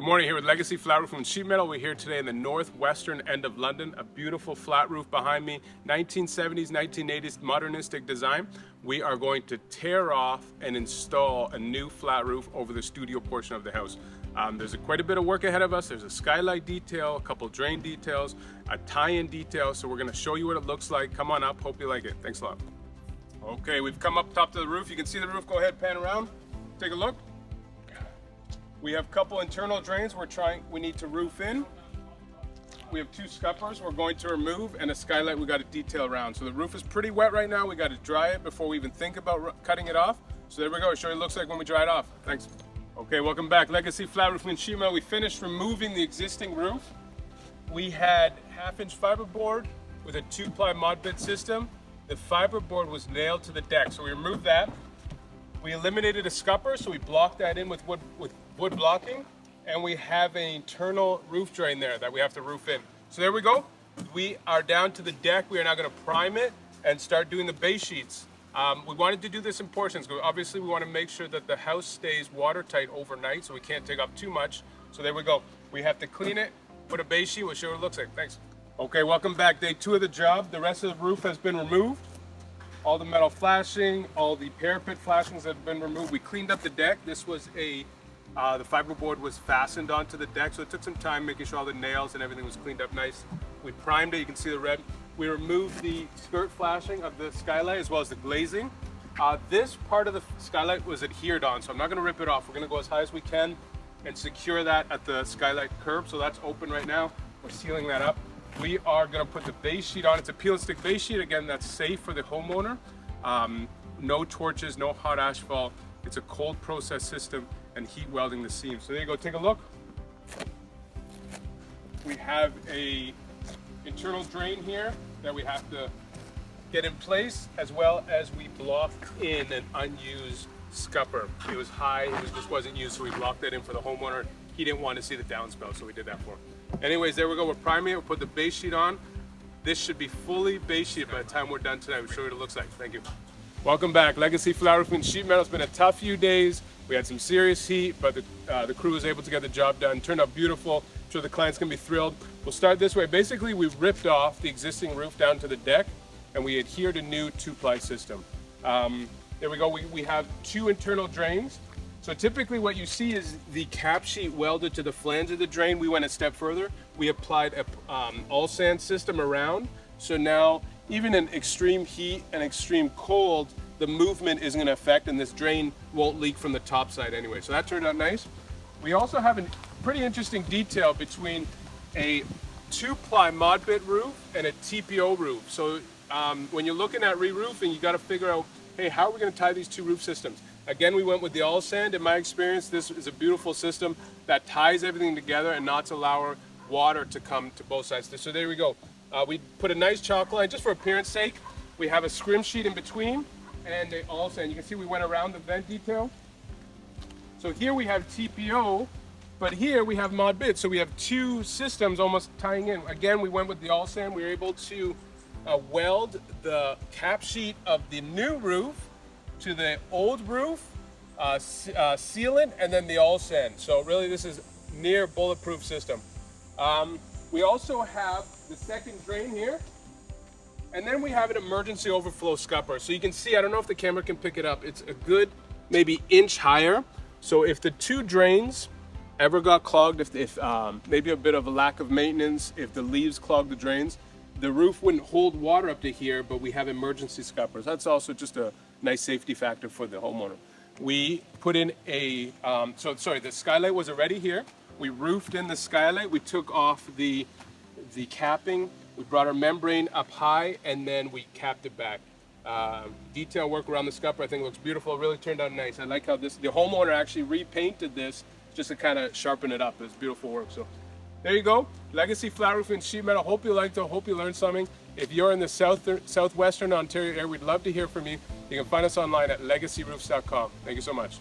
morning, here with Legacy Flat Roof and Sheet Metal. We're here today in the northwestern end of London. A beautiful flat roof behind me, 1970s, 1980s modernistic design. We are going to tear off and install a new flat roof over the studio portion of the house. There's quite a bit of work ahead of us. There's a skylight detail, a couple drain details, a tie-in detail. So we're going to show you what it looks like. Come on up. Hope you like it. Thanks a lot. Okay, we've come up top to the roof. You can see the roof. Go ahead, pan around. Take a look. We have a couple internal drains we need to roof in. We have two scuppers we're going to remove and a skylight we got to detail around. So the roof is pretty wet right now. We got to dry it before we even think about cutting it off. So there we go. I'll show you what it looks like when we dry it off. Thanks. Okay, welcome back. Legacy Flat Roof and Sheet Metal. We finished removing the existing roof. We had 1/2-inch fiberboard with a 2-ply mod bit system. The fiberboard was nailed to the deck, so we removed that. We eliminated a scupper, so we blocked that in with wood blocking, and we have an internal roof drain there that we have to roof in. So there we go. We are down to the deck. We are now going to prime it and start doing the base sheets. We wanted to do this in portions. Obviously, we want to make sure that the house stays watertight overnight, so we can't take up too much. So there we go. We have to clean it, put a base sheet. We'll show you what it looks like. Thanks. Okay, welcome back. Day 2 of the job. The rest of the roof has been removed. All the metal flashing, all the parapet flashings have been removed. We cleaned up the deck. This was the fiberboard was fastened onto the deck, so it took some time making sure all the nails and everything was cleaned up nice. We primed it, you can see the red. We removed the skirt flashing of the skylight as well as the glazing. This part of the skylight was adhered on, so I'm not gonna rip it off. We're gonna go as high as we can and secure that at the skylight curb, so that's open right now. We're sealing that up. We are gonna put the base sheet on. It's a peel and stick base sheet. Again, that's safe for the homeowner. No torches, no hot asphalt. It's a cold process system and heat welding the seams. So there you go, take a look. We have a internal drain here that we have to get in place, as well as we blocked in an unused scupper. It was high, it just wasn't used, so we blocked that in for the homeowner. He didn't want to see the downspout, so we did that for him. Anyways, there we go, we're priming it, we'll put the base sheet on. This should be fully base sheeted by the time we're done tonight. We'll show you what it looks like. Thank you. Welcome back. Legacy Flat Roof and Sheet Metal. It's been a tough few days. We had some serious heat, but the crew was able to get the job done. Turned out beautiful. I'm sure the client's gonna be thrilled. We'll start this way. Basically, we ripped off the existing roof down to the deck, and we adhered a new 2-ply system. There we go. We have 2 internal drains. So typically what you see is the cap sheet welded to the flange of the drain. We went a step further. We applied a all sand system around. So now, even in extreme heat and extreme cold, the movement isn't going to affect, and this drain won't leak from the top side anyway. So that turned out nice. We also have a pretty interesting detail between a 2-ply mod bit roof and a TPO roof. So when you're looking at re-roofing, you got to figure out, hey, how are we going to tie these 2 roof systems? Again, we went with the all sand. In my experience, this is a beautiful system that ties everything together and not allow water to come to both sides. So there we go. We put a nice chalk line just for appearance sake. We have a scrim sheet in between and a all sand. You can see we went around the vent detail. So here we have TPO, but here we have mod bit. So we have 2 systems almost tying in. Again, we went with the all sand. We were able to weld the cap sheet of the new roof to the old roof, seal it, and then the all sand. So really this is near bulletproof system. We also have the second drain here, and then we have an emergency overflow scupper. So you can see, I don't know if the camera can pick it up, it's a good maybe inch higher. So if the 2 drains ever got clogged, if maybe a bit of a lack of maintenance, if the leaves clogged the drains, the roof wouldn't hold water up to here, but we have emergency scuppers. That's also just a nice safety factor for the homeowner. We put in a, the skylight was already here. We roofed in the skylight. We took off the capping. We brought our membrane up high, and then we capped it back. Detail work around the scupper, I think looks beautiful. It really turned out nice. I like how the homeowner actually repainted this just to kind of sharpen it up. It's beautiful work. So there you go. Legacy Flat Roof and Sheet Metal. Hope you liked it. Hope you learned something. If you're in the southwestern Ontario area, we'd love to hear from you. You can find us online at legacyroofs.com. Thank you so much.